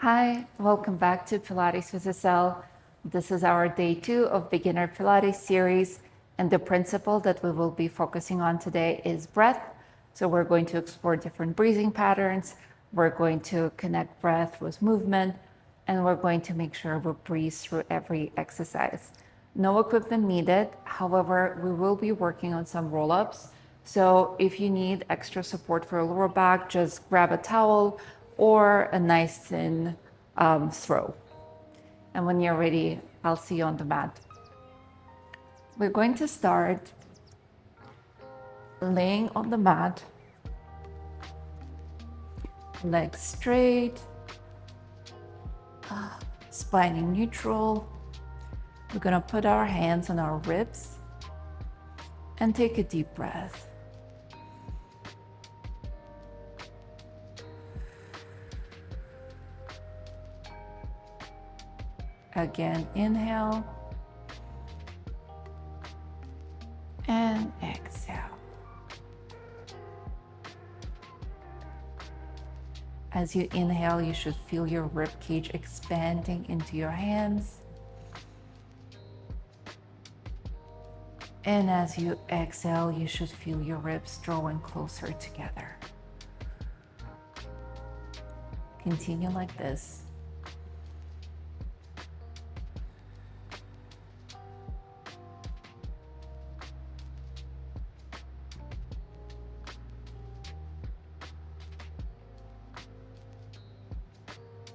Hi, welcome back to Pilates with Assel. This is our day 2 of Beginner Pilates series, and the principle that we will be focusing on today is breath. So we're going to explore different breathing patterns, we're going to connect breath with movement, and we're going to make sure we breathe through every exercise. No equipment needed, however, we will be working on some roll-ups. So if you need extra support for your lower back, just grab a towel or a nice thin throw. And when you're ready, I'll see you on the mat. We're going to start laying on the mat, legs straight, spine in neutral. We're gonna put our hands on our ribs and take a deep breath. Again, inhale and exhale. As you inhale, you should feel your rib cage expanding into your hands. And as you exhale, you should feel your ribs drawing closer together. Continue like this.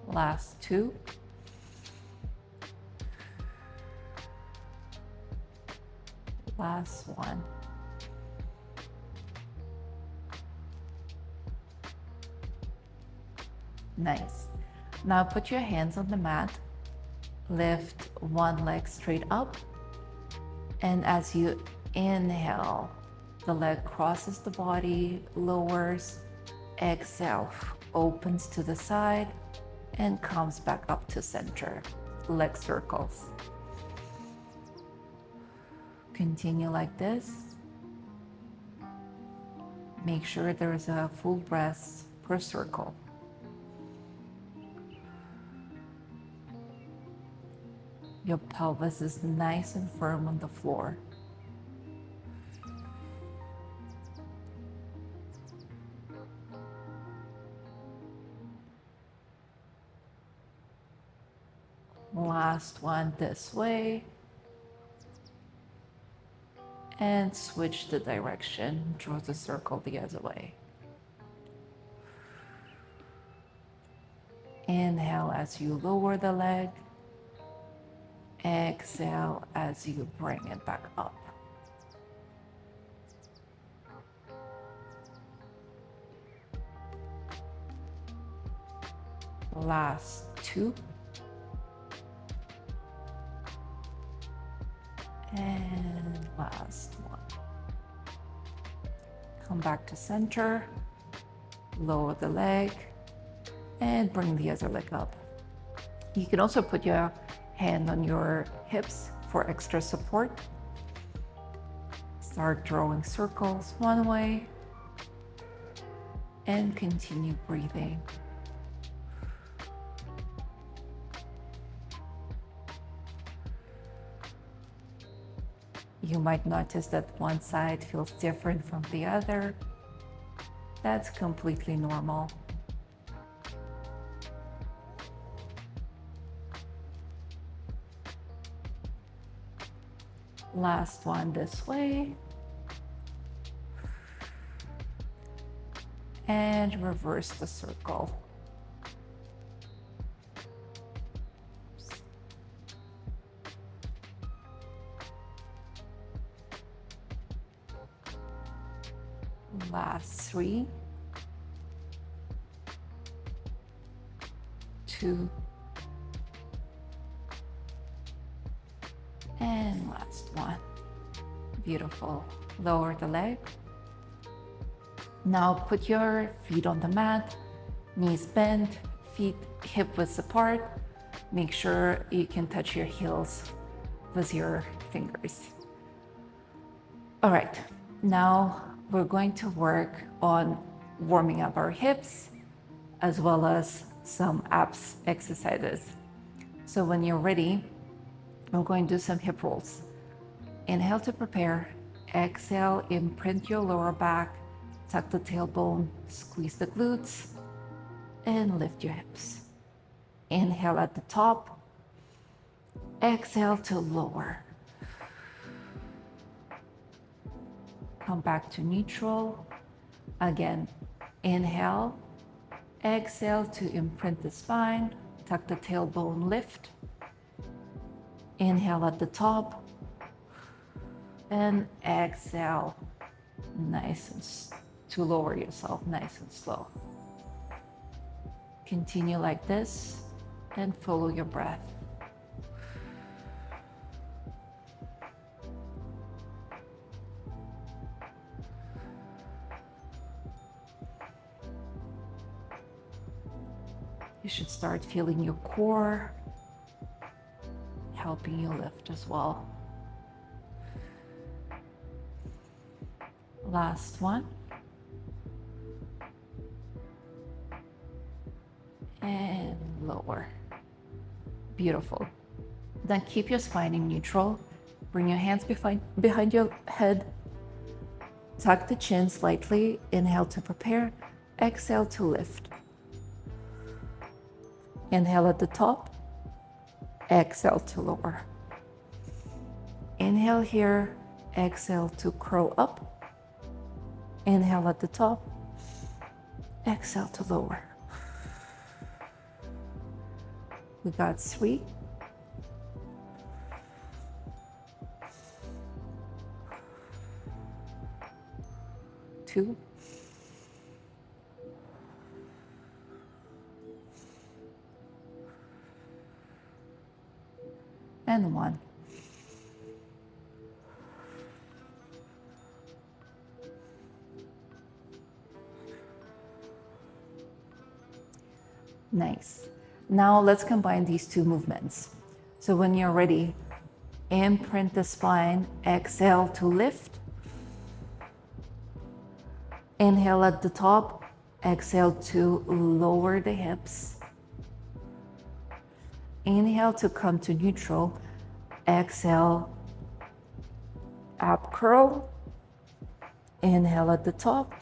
Last two. Last one. Nice. Now put your hands on the mat. Lift one leg straight up. And as you inhale, the leg crosses the body, lowers. Exhale, opens to the side and comes back up to center. Leg circles. Continue like this. Make sure there's a full breath per circle. Your pelvis is nice and firm on the floor. Last one this way. And switch the direction, draw the circle the other way. Inhale as you lower the leg. Exhale as you bring it back up. Last two. And last one. Come back to center, lower the leg, and bring the other leg up. You can also put your hand on your hips for extra support. Start drawing circles one way, and continue breathing. You might notice that one side feels different from the other. That's completely normal. Last one this way. And reverse the circle. Last three, two, and last one. Beautiful. Lower the leg. Now put your feet on the mat, knees bent, feet hip width apart. Make sure you can touch your heels with your fingers. All right, now we're going to work on warming up our hips as well as some abs exercises. So when you're ready, we're going to do some hip rolls. Inhale to prepare. Exhale, imprint your lower back, tuck the tailbone, squeeze the glutes, and lift your hips. Inhale at the top. Exhale to lower. Come back to neutral. Again, inhale. Exhale to imprint the spine, tuck the tailbone, lift. Inhale at the top. And exhale, to lower yourself nice and slow. Continue like this and follow your breath. You should start feeling your core helping you lift as well. Last one. And lower. Beautiful. Then keep your spine in neutral. Bring your hands behind your head. Tuck the chin slightly. Inhale to prepare. Exhale to lift. Inhale at the top. Exhale to lower. Inhale here. Exhale to curl up. Inhale at the top. Exhale to lower. We got 3. 2. And 1. Nice. Now let's combine these two movements. So when you're ready, imprint the spine, exhale to lift. Inhale at the top, exhale to lower the hips. Inhale to come to neutral, exhale, ab curl. Inhale at the top,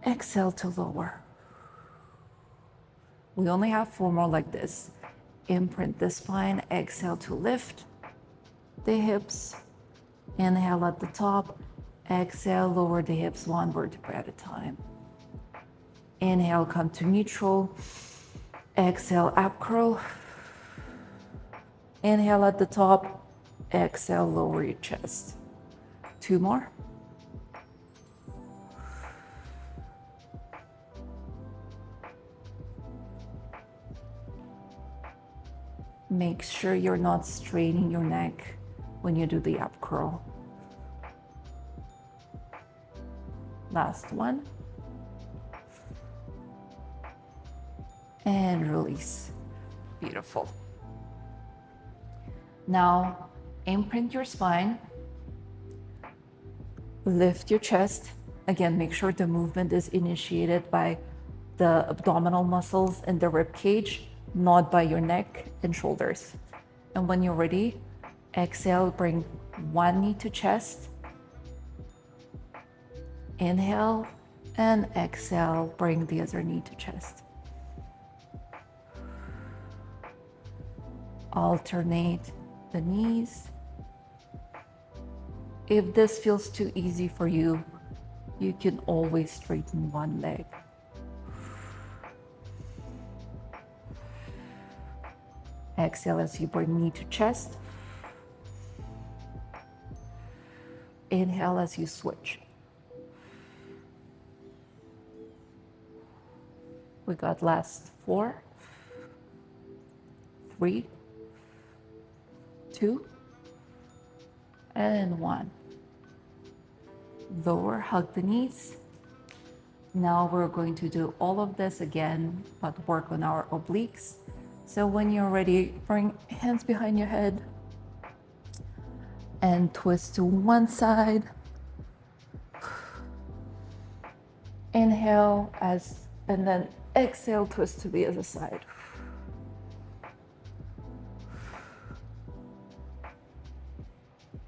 exhale to lower. We only have 4 more like this. Imprint the spine, exhale to lift the hips. Inhale at the top, exhale, lower the hips 1 vertebra at a time. Inhale, come to neutral. Exhale, ab curl. Inhale at the top, exhale, lower your chest. 2 more. Make sure you're not straining your neck when you do the ab curl. Last one. And release. Beautiful. Now, imprint your spine. Lift your chest. Again, make sure the movement is initiated by the abdominal muscles and the rib cage, not by your neck and shoulders. And when you're ready, exhale, bring 1 knee to chest. Inhale and exhale, bring the other knee to chest. Alternate the knees. If this feels too easy for you, you can always straighten 1 leg. Exhale as you bring knee to chest. Inhale as you switch. We got last 4, 3, 2, and 1. Lower, hug the knees. Now we're going to do all of this again, but work on our obliques. So when you're ready, bring hands behind your head and twist to one side. Inhale and then Exhale, twist to the other side.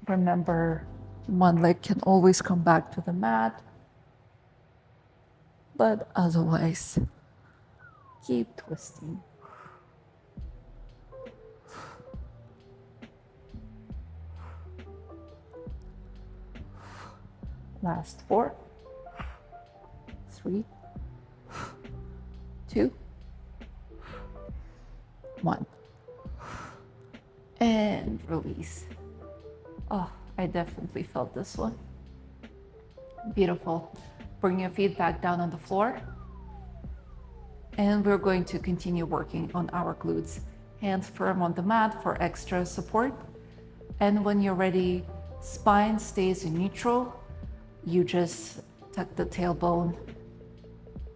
Remember, one leg can always come back to the mat, but otherwise, keep twisting. Last 4, 3, 2, 1. And release. Oh, I definitely felt this one. Beautiful. Bring your feet back down on the floor. And we're going to continue working on our glutes. Hands firm on the mat for extra support. And when you're ready, spine stays in neutral. You just tuck the tailbone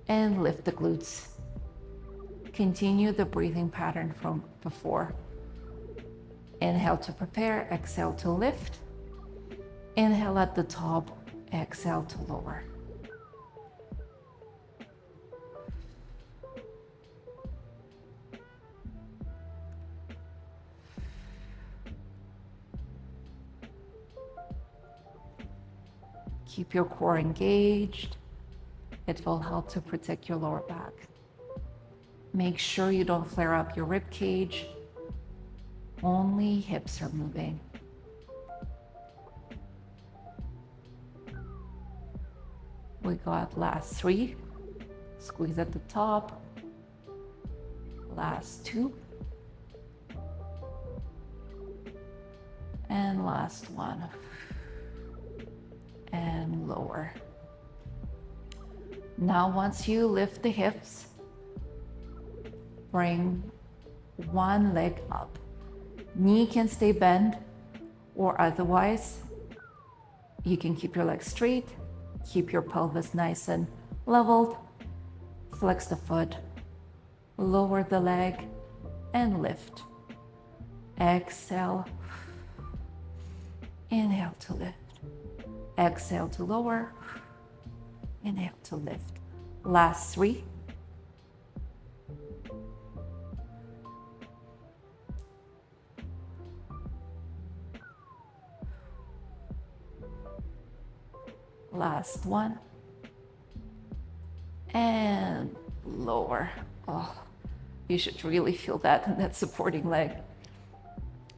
and lift the glutes. Continue the breathing pattern from before. Inhale to prepare, exhale to lift. Inhale at the top, exhale to lower. Keep your core engaged. It will help to protect your lower back. Make sure you don't flare up your rib cage. Only hips are moving. We got last 3. Squeeze at the top. Last 2. And last 1. And lower. Now once you lift the hips, bring one leg up. Knee can stay bent, or otherwise you can keep your legs straight, keep your pelvis nice and leveled, flex the foot, lower the leg and lift. Exhale, inhale to lift. Exhale to lower, inhale to lift. Last 3. Last 1. And lower. Oh, you should really feel that in that supporting leg.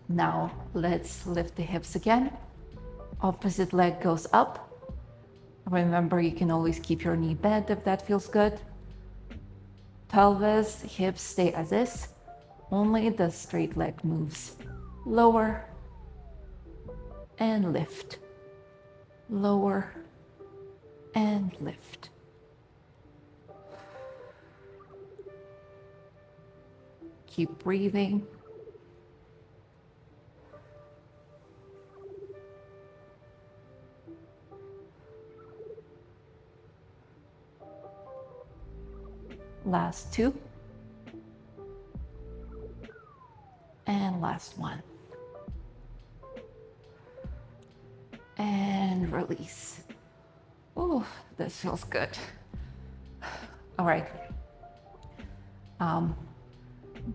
Now let's lift the hips again. Opposite leg goes up. Remember, you can always keep your knee bent if that feels good. Pelvis, hips stay as is. Only the straight leg moves. Lower and lift. Lower and lift. Keep breathing. Last 2. And last 1. And release. Oh, this feels good. All right.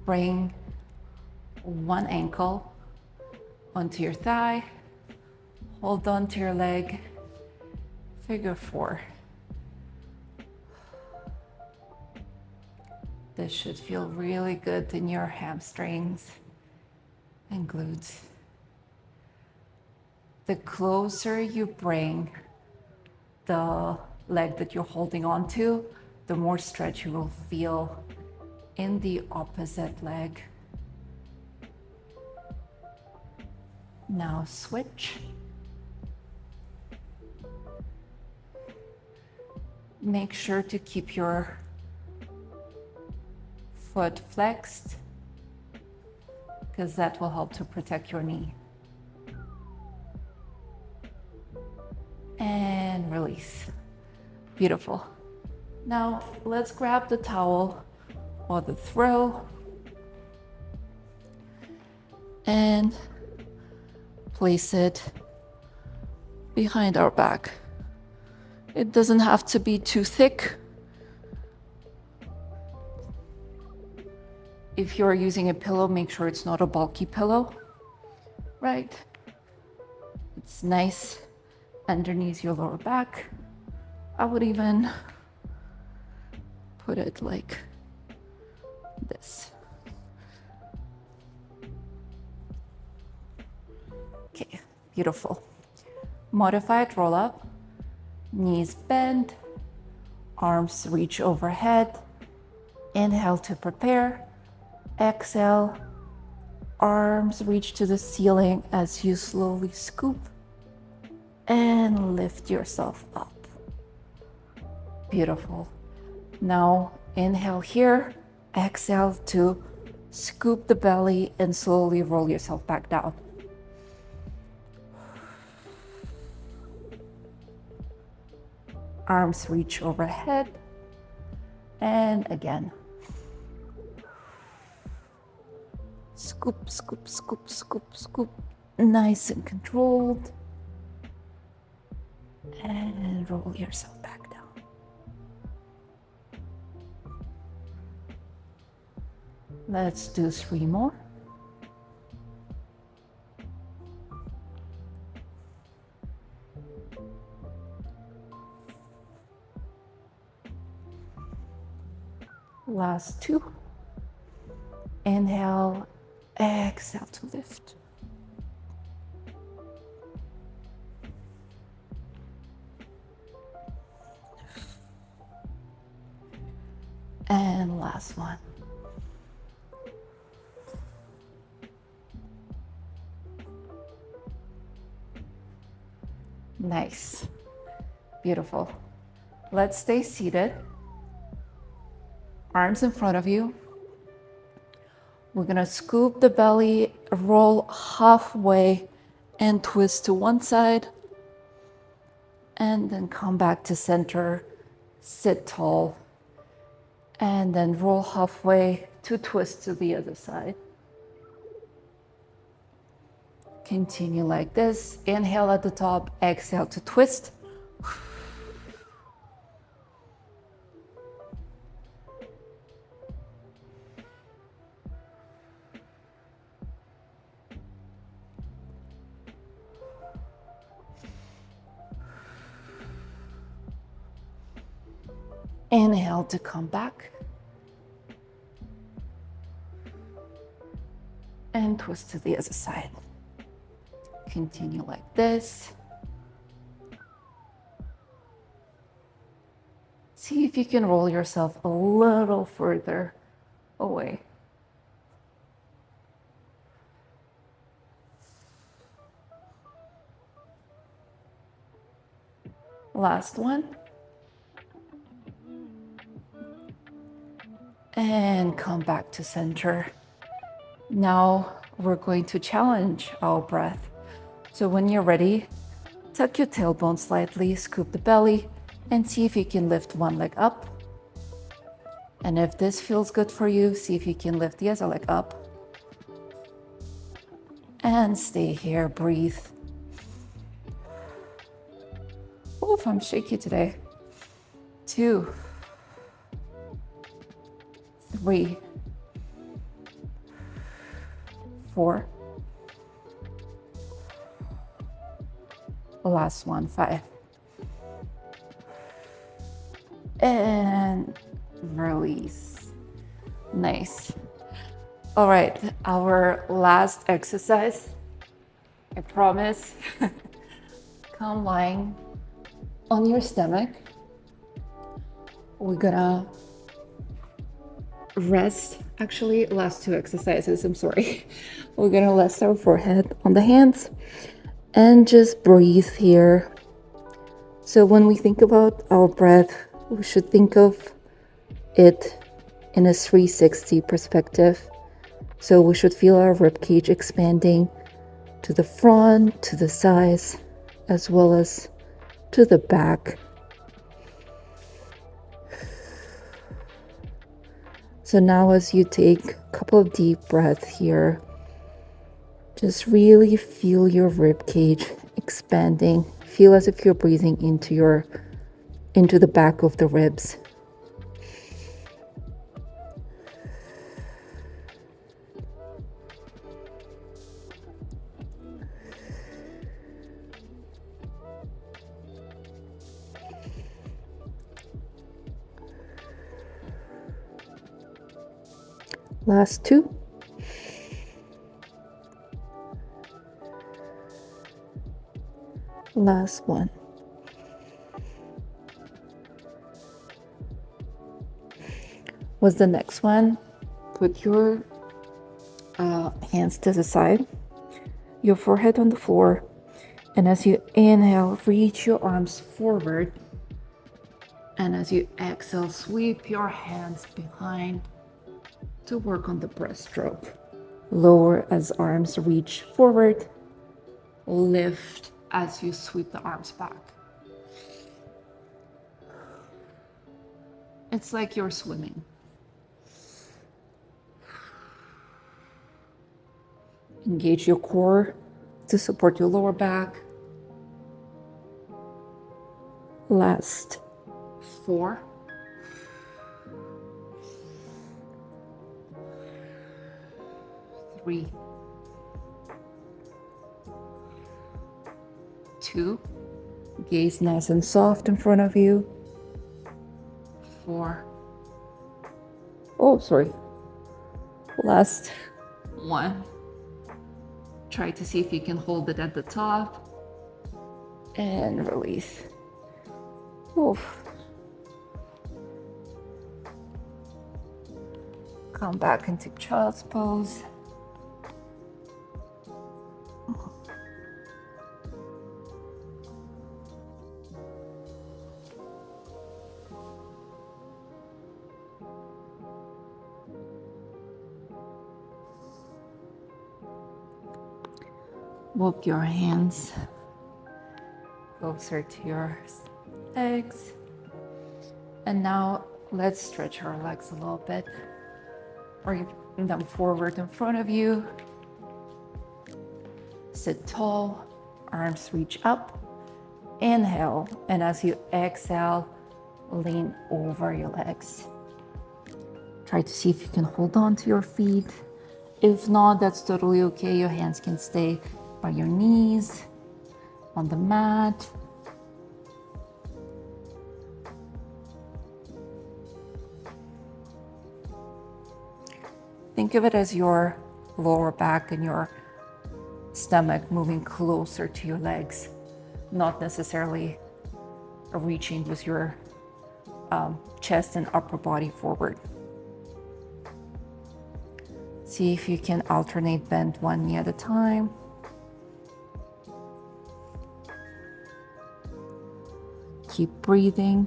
Bring one ankle onto your thigh. Hold on to your leg. Figure 4. This should feel really good in your hamstrings and glutes. The closer you bring the leg that you're holding on to, the more stretch you will feel in the opposite leg. Now switch. Make sure to keep your foot flexed, because that will help to protect your knee. And release. Beautiful. Now let's grab the towel or the throw and place it behind our back. It doesn't have to be too thick. If you're using a pillow, make sure it's not a bulky pillow, right? It's nice underneath your lower back. I would even put it like this. Okay, beautiful. Modified roll up, knees bend, arms reach overhead. Inhale to prepare. Exhale, arms reach to the ceiling as you slowly scoop and lift yourself up. Beautiful. Now inhale here, exhale to scoop the belly and slowly roll yourself back down. Arms reach overhead. And again. Scoop, scoop, scoop, scoop, scoop. Nice and controlled. And roll yourself back down. Let's do 3 more. Last 2. Inhale, exhale to lift. And last one. Nice. Beautiful. Let's stay seated. Arms in front of you. We're gonna scoop the belly, roll halfway, and twist to one side. And then come back to center, sit tall, and then roll halfway to twist to the other side. Continue like this. Inhale at the top, exhale to twist. Inhale to come back. And twist to the other side. Continue like this. See if you can roll yourself a little further away. Last one. And come back to center. Now we're going to challenge our breath. So when you're ready, tuck your tailbone slightly, scoop the belly, and see if you can lift one leg up. And if this feels good for you, see if you can lift the other leg up. And stay here, breathe. Oof, I'm shaky today. 2, 3, 4. Last one, 5. And release. Nice. All right, our last exercise, I promise. Come lying on your stomach. We're gonna rest. Actually, last 2 exercises, I'm sorry. We're gonna rest our forehead on the hands and just breathe here. So when we think about our breath, we should think of it in a 360 perspective. So we should feel our rib cage expanding to the front, to the sides, as well as to the back. So now as you take a couple of deep breaths here, just really feel your rib cage expanding. Feel as if you're breathing into the back of the ribs. Last two. Last one. What's the next one? Put your hands to the side, your forehead on the floor, and as you inhale, reach your arms forward, and as you exhale, sweep your hands behind to work on the breaststroke. Lower as arms reach forward, lift as you sweep the arms back. It's like you're swimming. Engage your core to support your lower back. Last 4. 3. 2. Gaze nice and soft in front of you. 4. Oh, sorry. Last 1. Try to see if you can hold it at the top. And release. Oof. Come back into child's pose. Walk your hands closer to your legs. And now let's stretch our legs a little bit. Bring them forward in front of you. Sit tall, arms reach up. Inhale, and as you exhale, lean over your legs. Try to see if you can hold on to your feet. If not, that's totally okay. Your hands can stay by your knees, on the mat. Think of it as your lower back and your stomach moving closer to your legs, not necessarily reaching with your chest and upper body forward. See if you can alternate bend one knee at a time. Keep breathing.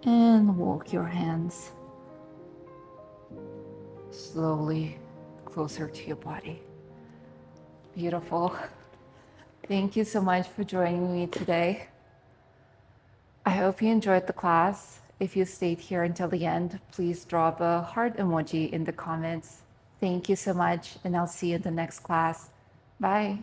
And walk your hands slowly closer to your body. Beautiful. Thank you so much for joining me today. I hope you enjoyed the class. If you stayed here until the end, please drop a heart emoji in the comments. Thank you so much, and I'll see you in the next class. Bye.